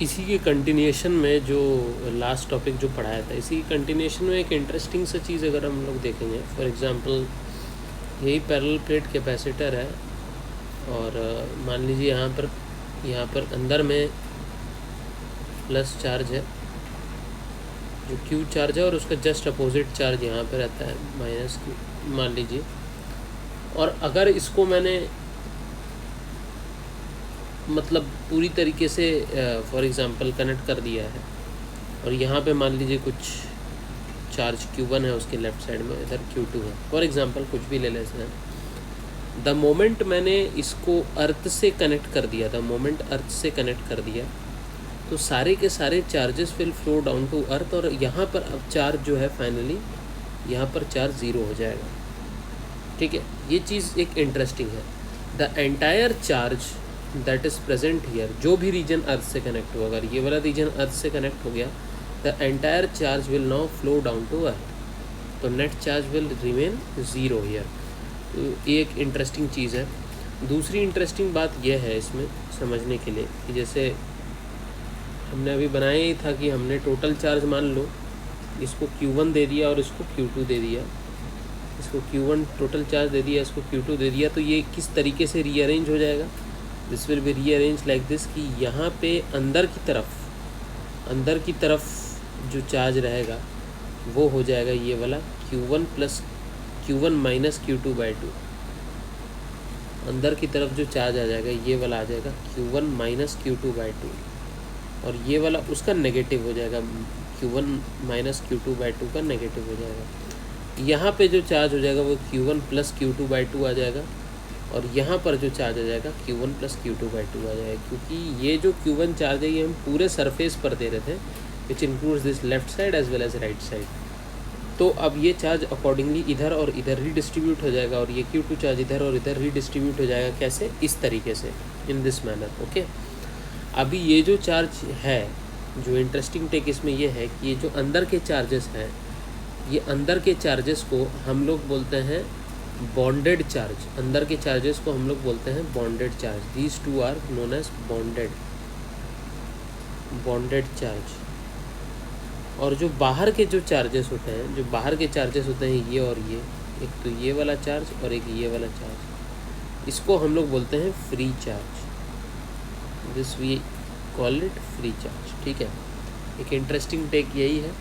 इसी के कंटिन्यूएशन में जो लास्ट टॉपिक जो पढ़ाया था, इसी के कंटिन्यूएशन में एक इंटरेस्टिंग सा चीज़ अगर हम लोग देखेंगे, फॉर एग्जांपल यही पैरेलल प्लेट कैपेसिटर है और मान लीजिए यहाँ पर अंदर में प्लस चार्ज है जो क्यू चार्ज है, और उसका जस्ट अपोजिट चार्ज यहाँ पे रहता है माइनस क्यू मान लीजिए। और अगर इसको मैंने मतलब पूरी तरीके से फॉर एग्ज़ाम्पल कनेक्ट कर दिया है और यहाँ पे मान लीजिए कुछ चार्ज Q1 है उसके लेफ़्ट साइड में, इधर Q2 है, फॉर एग्ज़ाम्पल कुछ भी ले लेते हैं। द मोमेंट मैंने इसको अर्थ से कनेक्ट कर दिया, तो सारे के सारे charges will flow down to earth, और यहाँ पर अब चार्ज जो है फाइनली यहाँ पर चार्ज ज़ीरो हो जाएगा। ठीक है, ये चीज़ एक इंटरेस्टिंग है। The entire charge that is present here, जो भी रीजन अर्थ से कनेक्ट हुआ, अगर ये वाला रीजन अर्थ से कनेक्ट हो गया, the entire charge will now flow down to earth, तो net charge will remain zero here. तो ये एक इंटरेस्टिंग चीज़ है। दूसरी इंटरेस्टिंग बात यह है इसमें समझने के लिए कि जैसे हमने अभी बनाया ही था कि हमने टोटल चार्ज मान लो इसको Q1 दे दिया और इसको Q2 दे दिया, इसको Q1 टोटल चार्ज दे दिया, इसको Q2 दे दिया, तो ये किस तरीके से रीअरेंज हो जाएगा? This will be rearrange like this कि यहाँ पे अंदर की तरफ जो चार्ज रहेगा वो हो जाएगा ये वाला Q1 माइनस Q2/2। अंदर की तरफ जो चार्ज आ जाएगा ये वाला आ जाएगा Q1 माइनस Q2/2, और ये वाला उसका नेगेटिव हो जाएगा, Q1 माइनस Q2/2 का नेगेटिव हो जाएगा। यहाँ पे जो चार्ज हो जाएगा वो Q1 प्लस Q2/2 आ जाएगा, और यहाँ पर जो चार्ज आ जाएगा Q1 प्लस Q2/2 आ जाएगा, क्योंकि ये जो Q1 चार्ज है ये हम पूरे सरफेस पर दे रहे थे, which includes this left side as well as right side. तो अब ये चार्ज अकॉर्डिंगली इधर और इधर रीडिस्ट्रीब्यूट हो जाएगा, और ये Q2 चार्ज इधर और इधर रीडिस्ट्रीब्यूट हो जाएगा। कैसे? इस तरीके से, इन दिस मैनर। ओके, अभी ये जो चार्ज है, जो इंटरेस्टिंग टेक इसमें ये है कि ये जो अंदर के चार्जेस हैं, ये अंदर के चार्जेस को हम लोग बोलते हैं बॉन्डेड चार्ज। अंदर के चार्जेस को हम लोग बोलते हैं bonded charge. These two are known as bonded charge. और जो बाहर के जो चार्जेस होते हैं, ये और ये, एक तो ये वाला चार्ज और एक ये वाला चार्ज, इसको हम लोग बोलते हैं free charge. This we call it free charge. ठीक है, एक इंटरेस्टिंग टेक यही है।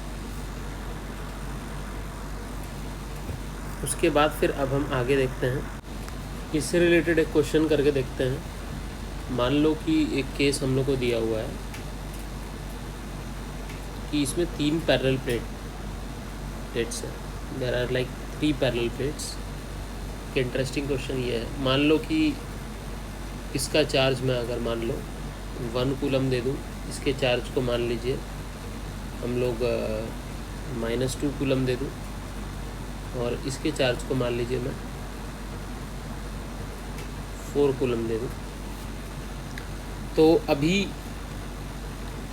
उसके बाद फिर अब हम आगे देखते हैं, इससे रिलेटेड एक क्वेश्चन करके देखते हैं। मान लो कि एक केस हम लोग को दिया हुआ है कि इसमें 3 पैरेलल प्लेट्स हैं, there are like 3 parallel plates. एक इंटरेस्टिंग क्वेश्चन ये है, मान लो कि इसका चार्ज मैं अगर मान लो 1 कूलम दे दूँ, इसके चार्ज को मान लीजिए हम लोग -2 कूलम दे दूँ, और इसके चार्ज को मान लीजिए मैं 4 कूलम दे दूँ। तो अभी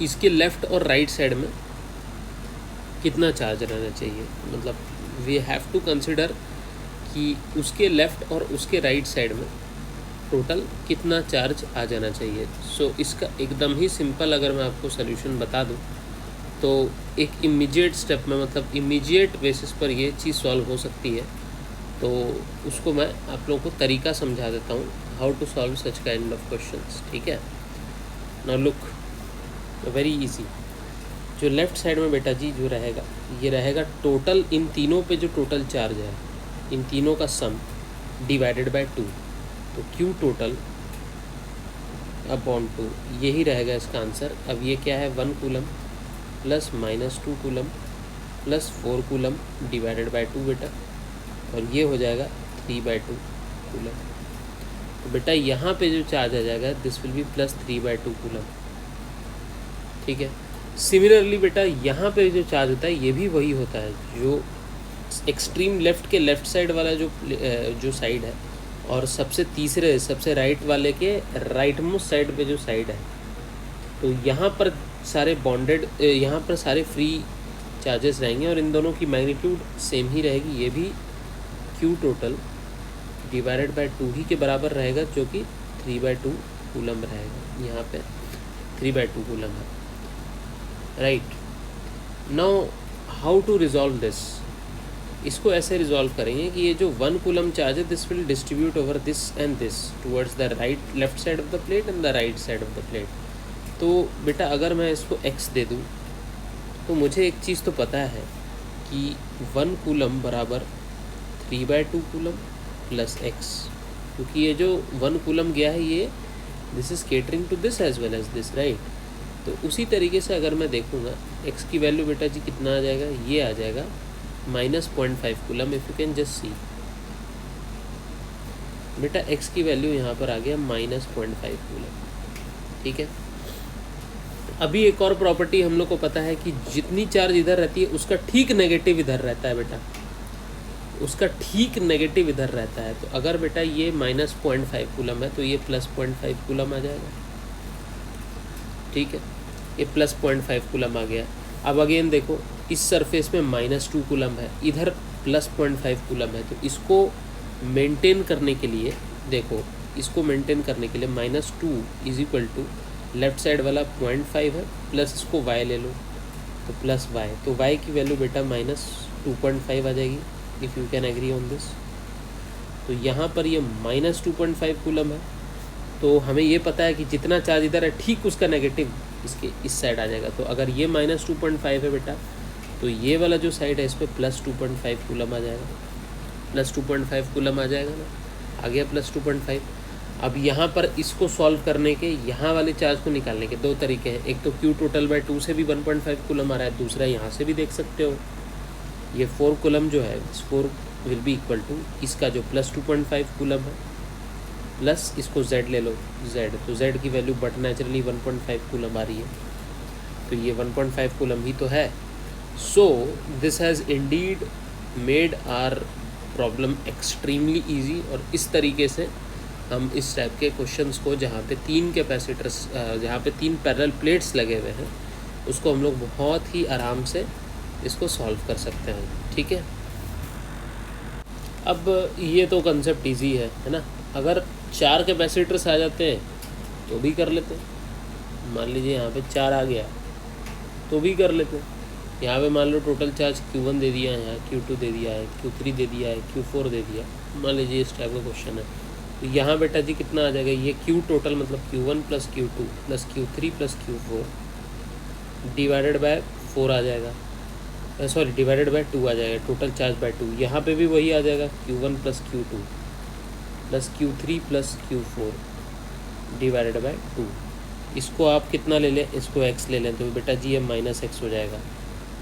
इसके लेफ़्ट और राइट साइड में कितना चार्ज रहना चाहिए? मतलब वी हैव टू कंसिडर कि उसके लेफ़्ट और उसके राइट साइड में टोटल कितना चार्ज आ जाना चाहिए। सो इसका एकदम ही सिंपल अगर मैं आपको सोल्यूशन बता दूं तो एक इमीडिएट स्टेप में, मतलब इमीडिएट बेसिस पर ये चीज़ सॉल्व हो सकती है। तो उसको मैं आप लोगों को तरीका समझा देता हूँ, how to solve such kind of questions. ठीक है, नाउ लुक, वेरी इजी। जो लेफ़्ट साइड में बेटा जी जो रहेगा, ये रहेगा टोटल, इन तीनों पे जो टोटल चार्ज है, इन तीनों का सम डिवाइडेड बाय 2, तो Q टोटल अपॉन 2, यही रहेगा इसका आंसर। अब ये क्या है, 1 coulomb plus -2 coulomb plus 4 coulomb divided by 2 बेटा, और ये हो जाएगा 3/2 कूलम। तो बेटा यहाँ पे जो चार्ज आ जाएगा, this will be plus 3/2 coulomb. ठीक है, सिमिलरली बेटा यहाँ पे जो चार्ज होता है ये भी वही होता है, जो एक्सट्रीम लेफ़्ट के लेफ़्ट साइड वाला जो साइड है, और सबसे राइट वाले के राइट मोस्ट साइड पे जो साइड है, तो यहाँ पर सारे बॉन्डेड, यहाँ पर सारे फ्री चार्जेस रहेंगे, और इन दोनों की मैग्नीट्यूड सेम ही रहेगी। ये भी Q टोटल डिवाइडेड बाय 2 ही के बराबर रहेगा, जो कि 3/2 कूलम रहेगा यहाँ पे। 3/2 कूलम है, right. Now how to resolve this, इसको ऐसे रिजॉल्व करेंगे कि ये जो 1 कूलम चार्ज है this will distribute over this and this towards the right left side of the plate and the right side of the plate. तो बेटा अगर मैं इसको x दे दूँ तो मुझे एक चीज़ तो पता है कि 1 कूलम बराबर 3/2 कूलम प्लस x, क्योंकि ये जो 1 कूलम गया है ये this is catering to this as well as this, right. तो उसी तरीके से अगर मैं देखूँगा x की वैल्यू बेटा जी कितना आ जाएगा, ये आ जाएगा -0.5 coulomb. If you can just see बेटा x की वैल्यू यहाँ पर आ गया -0.5 कूलम, ठीक है। अभी एक और प्रॉपर्टी हम लोग को पता है कि जितनी चार्ज इधर रहती है उसका ठीक नेगेटिव इधर रहता है बेटा, उसका ठीक नेगेटिव इधर रहता है। तो अगर बेटा ये -0.5 कूलम है तो ये +0.5 कूलम आ जाएगा, ठीक है। ये +0.5 कूलम आ गया। अब अगेन देखो इस सरफेस में -2 कूलम है, इधर +0.5 कूलम है। तो इसको मेंटेन करने के लिए देखो, इसको मेंटेन करने के लिए -2 = लेफ्ट साइड वाला 0.5 है प्लस इसको y ले लो तो प्लस y, तो y की वैल्यू बेटा -2.5 आ जाएगी, if you can agree on this. तो यहाँ पर ये -2.5 कूलम है, तो हमें ये पता है कि जितना चार्ज इधर है ठीक उसका नेगेटिव इसके इस साइड आ जाएगा। तो अगर ये -2.5 है बेटा तो ये वाला जो साइड है इस पर +2.5 कूलम आ जाएगा, +2.5 कूलम आ जाएगा ना, आ गया +2.5। अब यहाँ पर इसको सॉल्व करने के, यहाँ वाले चार्ज को निकालने के 2 तरीके हैं। एक तो Q total/2 से भी 1.5 कूलम आ रहा है, दूसरा यहाँ से भी देख सकते हो ये 4 कूलम जो है, 4 विल बी इक्वल टू इसका जो +2.5 कूलम है प्लस इसको Z ले लो Z, तो Z की वैल्यू बट नेचुरली 1.5 कूलम आ रही है, तो ये 1.5 कूलम ही तो है। So this has indeed made our problem extremely easy. और इस तरीके से हम इस टाइप के क्वेश्चंस को जहाँ पे 3 कैपेसिटर्स, जहाँ पे 3 पैरेलल प्लेट्स लगे हुए हैं, उसको हम लोग बहुत ही आराम से इसको सॉल्व कर सकते हैं, ठीक है। अब ये तो कंसेप्ट इजी है ना। अगर 4 कैपेसिटर्स आ जाते हैं तो भी कर लेते हैं। मान लीजिए यहाँ पे 4 आ गया तो भी कर लेते हैं। यहाँ पे मान लो टोटल चार्ज Q1 दे दिया है, यहाँ Q2 दे दिया है, Q3 दे दिया है, Q4 दे दिया, मान लीजिए इस टाइप का क्वेश्चन है। तो यहाँ बेटा जी कितना आ जाएगा, ये Q टोटल मतलब Q1 + Q2 + Q3 + Q4 divided by 4 आ जाएगा, सॉरी डिवाइडेड बाय 2 आ जाएगा, टोटल चार्ज बाय 2। यहाँ पे भी वही आ जाएगा Q1 + Q2 + Q3 + Q4 divided by 2। इसको आप कितना ले लें, इसको x ले लें तो बेटा जी ये -x हो जाएगा,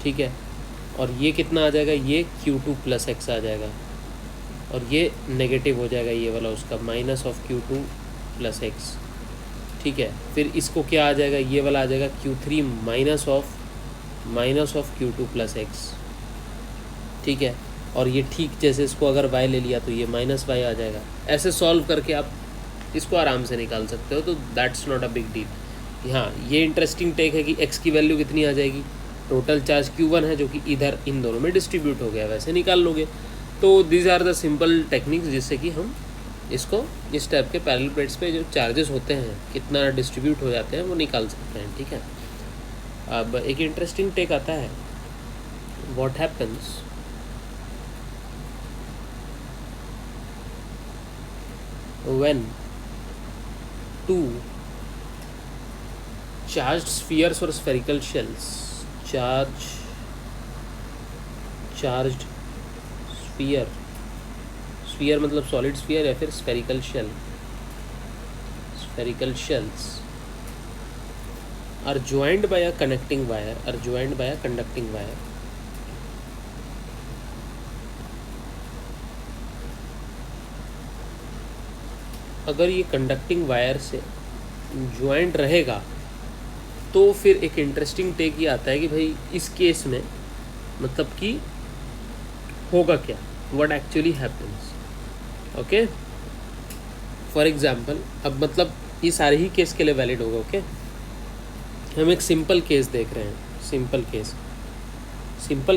ठीक है। और ये कितना आ जाएगा, ये Q2 + x आ जाएगा, और ये नेगेटिव हो जाएगा ये वाला उसका -Q2 + x, ठीक है। फिर इसको क्या आ जाएगा, ये वाला आ जाएगा Q3 - Q2 + x, ठीक है। और ये ठीक जैसे इसको अगर y ले लिया तो ये -y आ जाएगा। ऐसे सॉल्व करके आप इसको आराम से निकाल सकते हो, तो that's not a big deal. हाँ, ये इंटरेस्टिंग टेक है कि x की वैल्यू कितनी आ जाएगी, टोटल चार्ज Q1 है जो कि इधर इन दोनों में डिस्ट्रीब्यूट हो गया, वैसे निकाल लोगे। तो these are the simple techniques जिससे कि हम इसको इस टाइप के पैरेलल प्लेट्स पे जो चार्जेस होते हैं कितना डिस्ट्रीब्यूट हो जाते हैं वो निकाल सकते हैं, ठीक है। अब एक इंटरेस्टिंग टेक आता है, what happens when 2 charged spheres or spherical shells, charged sphere मतलब solid sphere या फिर spherical shells are joined by a conducting wire, अगर ये कंडक्टिंग वायर से ज्वाइंट रहेगा तो फिर एक इंटरेस्टिंग टेक ये आता है कि भाई इस केस में मतलब कि होगा क्या, what actually happens, okay. For example अब मतलब ये सारे ही केस के लिए वैलिड होगा, ओके। हम एक सिंपल केस देख रहे हैं, सिंपल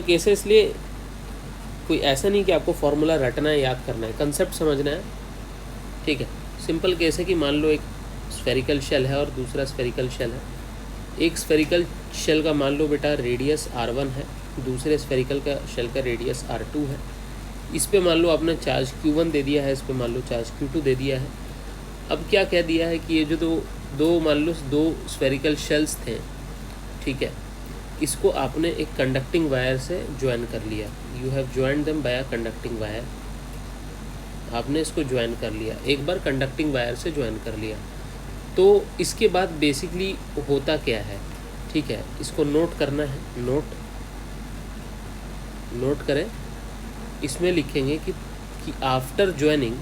केस है, इसलिए कोई ऐसा नहीं कि आपको फॉर्मूला रटना है, याद करना है, कंसेप्ट समझना है, ठीक है। सिंपल केस है कि मान लो एक स्फेरिकल शेल है और दूसरा स्फेरिकल शेल है, एक स्फेरिकल शेल का मान लो बेटा रेडियस r1 है, दूसरे स्फेरिकल का शेल का रेडियस r2 है। इस पे मान लो आपने चार्ज q1 दे दिया है, इस पे मान लो चार्ज q2 दे दिया है। अब क्या कह दिया है कि ये जो दो मान लो दो स्फेरिकल शेल्स थे, ठीक है, इसको आपने एक कंडक्टिंग वायर से ज्वाइन कर लिया। You have join them by conducting wire. आपने इसको ज्वाइन कर लिया, एक बार कंडक्टिंग वायर से ज्वाइन कर लिया। तो इसके बाद बेसिकली होता क्या है, ठीक है, इसको नोट करना है। नोट करें। इसमें लिखेंगे कि after joining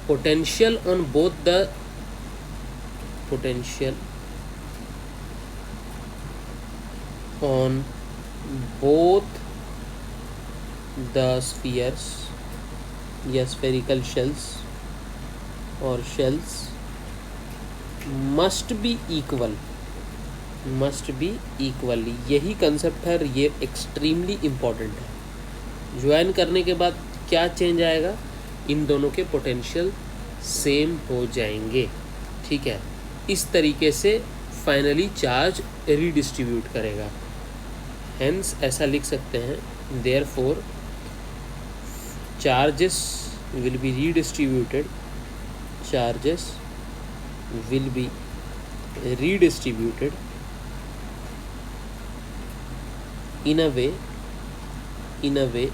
potential on both the spheres या spherical shells और shells must be equal। यही कंसेप्ट है और ये एक्सट्रीमली इम्पॉर्टेंट है। ज्वाइन करने के बाद क्या चेंज आएगा, इन दोनों के पोटेंशियल सेम हो जाएंगे, ठीक है। इस तरीके से फाइनली चार्ज रीडिस्ट्रीब्यूट करेगा। हेंस ऐसा लिख सकते हैं, therefore charges will be redistributed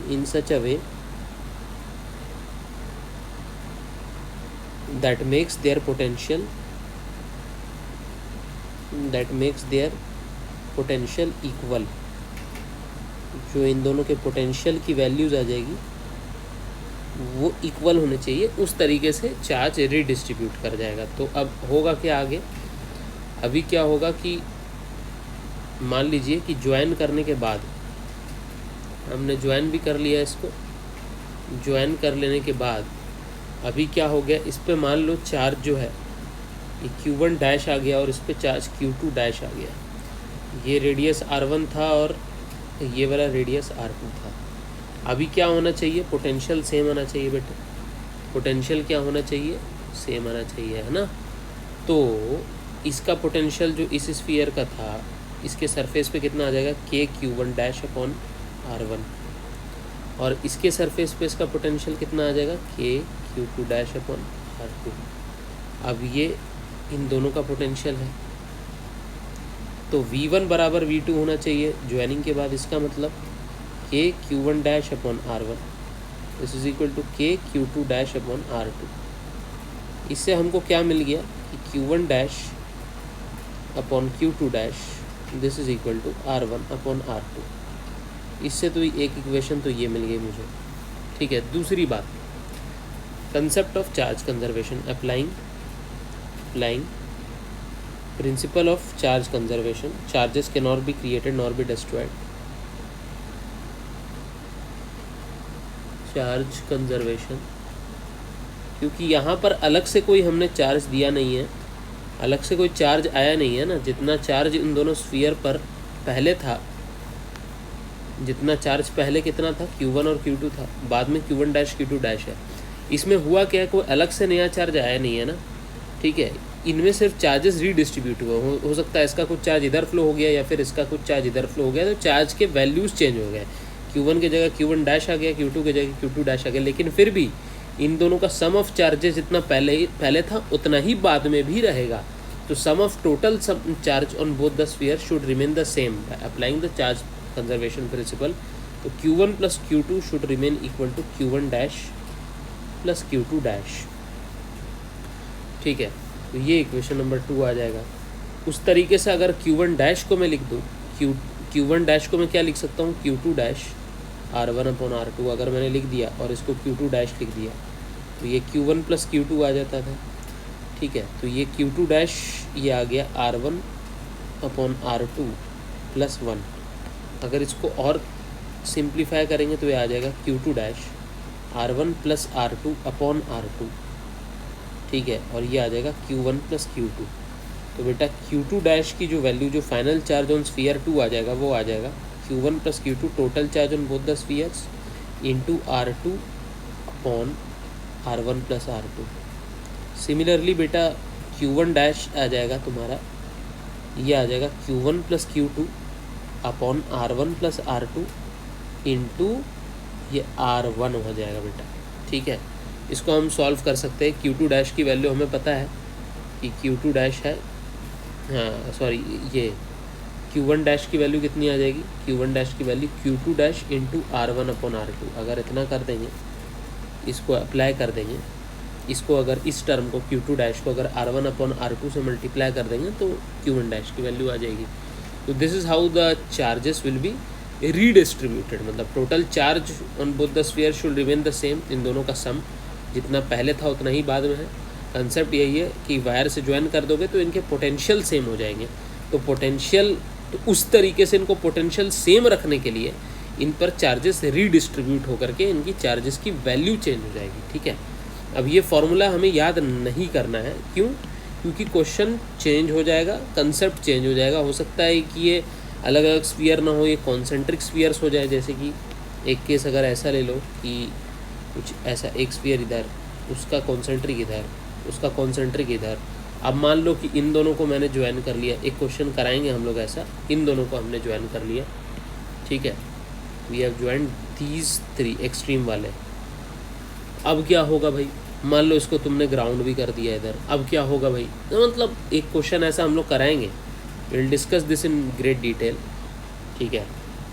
in such a way that makes their potential equal। जो इन दोनों के पोटेंशियल की वैल्यूज आ जाएगी वो इक्वल होने चाहिए, उस तरीके से चार्ज रीडिस्ट्रीब्यूट कर जाएगा। तो अब होगा क्या आगे, अभी क्या होगा कि मान लीजिए कि ज्वाइन करने के बाद हमने ज्वाइन भी कर लिया, इसको ज्वाइन कर लेने के बाद अभी क्या हो गया, इस पे मान लो चार्ज जो है ये q1 डैश आ गया और इस पे चार्ज q2 डैश आ गया। ये रेडियस r1 था और ये वाला रेडियस r2 था। अभी क्या होना चाहिए, पोटेंशियल सेम आना चाहिए बेटे। पोटेंशियल क्या होना चाहिए, सेम आना चाहिए, है ना। तो इसका पोटेंशियल जो इस स्फीयर का था, इसके सरफेस पे कितना आ जाएगा, k q1 dash upon r1, और इसके सरफेस पे इसका पोटेंशियल कितना आ जाएगा, k q2 dash upon r2। अब ये इन दोनों का पोटेंशियल है, तो v1 बराबर v2 होना चाहिए ज्वाइनिंग के बाद। इसका मतलब k q1 dash upon r1 this is equal to k q2 dash upon r2। इससे हमको क्या मिल गया कि q1 dash upon q2 dash this is equal to r1 upon r2। इससे तो एक इक्वेशन तो ये मिल गई मुझे, ठीक है। दूसरी बात, concept of charge conservation applying principle of charge conservation. Charges can not be created nor be destroyed. Charge conservation, क्योंकि यहाँ पर अलग से कोई हमने चार्ज दिया नहीं है, अलग से कोई चार्ज आया नहीं है ना। जितना चार्ज इन दोनों स्फीयर पर पहले था, जितना चार्ज पहले कितना था, q1 और q2 था, बाद में q1 डैश q2 डैश है। इसमें हुआ क्या है, कोई अलग से नया चार्ज आया नहीं है ना, ठीक है। इनमें सिर्फ चार्जेस रीडिस्ट्रीब्यूट हुए। हो सकता है इसका कुछ चार्ज इधर फ्लो हो गया या फिर इसका कुछ चार्ज इधर फ्लो हो गया, तो चार्ज के वैल्यूज़ चेंज हो गए। q1 की जगह q1 डैश आ गया, q2 की जगह q2 डैश आ गया, लेकिन फिर भी इन दोनों का सम ऑफ चार्जेस जितना पहले था उतना ही बाद में भी रहेगा। तो sum of total charge on both the sphere should remain the same by applying the charge conservation principle. तो q1 plus q2 should remain equal to q1 dash plus q2 dash, ठीक है। तो ये इक्वेशन नंबर 2 आ जाएगा। उस तरीके से अगर q1 डैश को मैं लिख दूँ, q1 डैश को मैं क्या लिख सकता हूँ, q2 dash r1 upon r2 अगर मैंने लिख दिया और इसको q2 डैश लिख दिया तो ये q1 प्लस q2 आ जाता था, ठीक है। तो ये q2 डैश ये आ गया r1 अपॉन r2 प्लस 1। अगर इसको और सिंप्लीफाई करेंगे तो ये आ जाएगा q2 dash r1 plus r2 upon r2, ठीक है। और ये आ जाएगा q1 प्लस q2। तो बेटा q2 डैश की जो वैल्यू, जो फाइनल चार्ज ऑन स्फीयर 2 आ जाएगा, वो आ जाएगा q1 plus q2 total charge on both the spheres into r2 upon R1 plus R2। Similarly बेटा Q1 डैश आ जाएगा तुम्हारा, ये आ जाएगा Q1 plus Q2 upon R1 plus R2 into ये R1 हो जाएगा बेटा। ठीक है, इसको हम सॉल्व कर सकते हैं। Q2 डैश की वैल्यू हमें पता है कि Q2 डैश है, हाँ सॉरी, ये Q1 डैश की वैल्यू कितनी आ जाएगी, Q1 डैश की value Q2 dash into R1 upon R2। अगर इतना कर देंगे, इसको अप्लाई कर देंगे, इसको अगर इस टर्म को Q2 डैश को अगर R1 अपॉन R2 से मल्टीप्लाई कर देंगे तो Q1 डैश की वैल्यू आ जाएगी। तो this is how the charges will be redistributed, मतलब total charge on both the sphere should remain the same. इन दोनों का सम जितना पहले था उतना ही बाद में है। कंसेप्ट यही है कि वायर से ज्वाइन कर दोगे तो इनके पोटेंशियल सेम हो जाएंगे। तो पोटेंशियल, तो उस तरीके से इनको पोटेंशियल सेम रखने के लिए इन पर चार्जेस रीडिस्ट्रीब्यूट होकर के इनकी चार्जेस की वैल्यू चेंज हो जाएगी। ठीक है, अब ये फॉर्मूला हमें याद नहीं करना है। क्यों? क्योंकि क्वेश्चन चेंज हो जाएगा, कंसेप्ट चेंज हो जाएगा। हो सकता है कि ये अलग अलग स्फीयर ना हो, ये कॉन्सेंट्रिक स्फीयर्स हो जाए। जैसे कि एक केस अगर ऐसा ले लो कि कुछ ऐसा, एक स्फीयर इधर, उसका कॉन्सेंट्रिक इधर, उसका कॉन्सेंट्रिक इधर। अब मान लो कि इन दोनों को मैंने ज्वाइन कर लिया, एक क्वेश्चन कराएंगे हम लोग ऐसा, इन दोनों को हमने ज्वाइन कर लिया। ठीक है, we have join these 3 extreme वाले। अब क्या होगा भाई, मान लो इसको तुमने ग्राउंड भी कर दिया इधर, अब क्या होगा भाई? तो मतलब एक क्वेश्चन ऐसा हम लोग कराएंगे, will discuss this in great detail. ठीक है,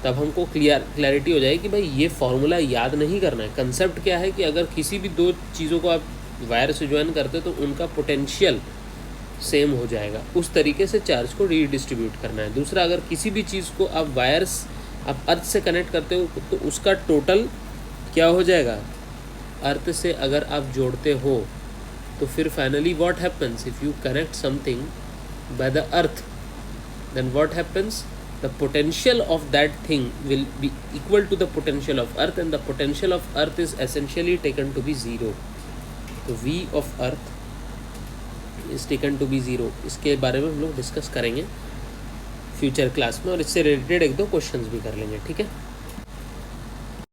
तब हमको क्लैरिटी हो जाएगी कि भाई ये फॉर्मूला याद नहीं करना है। कंसेप्ट क्या है कि अगर किसी भी दो चीज़ों को आप वायर से ज्वाइन करते तो उनका पोटेंशियल सेम हो जाएगा, उस तरीके से चार्ज को रीडिस्ट्रीब्यूट करना है। दूसरा, अगर किसी भी चीज़ को आप वायर्स, आप अर्थ से कनेक्ट करते हो तो उसका टोटल क्या हो जाएगा, अर्थ से अगर आप जोड़ते हो तो फिर finally what happens, if you connect something by the earth, then what happens, the potential of that thing will be equal to the potential of earth, and the potential of earth is essentially taken to be 0. तो V of earth is taken to be 0। इसके बारे में हम लोग discuss करेंगे future class में, और इससे रिलेटेड एक दो क्वेश्चंस भी कर लेंगे। ठीक है।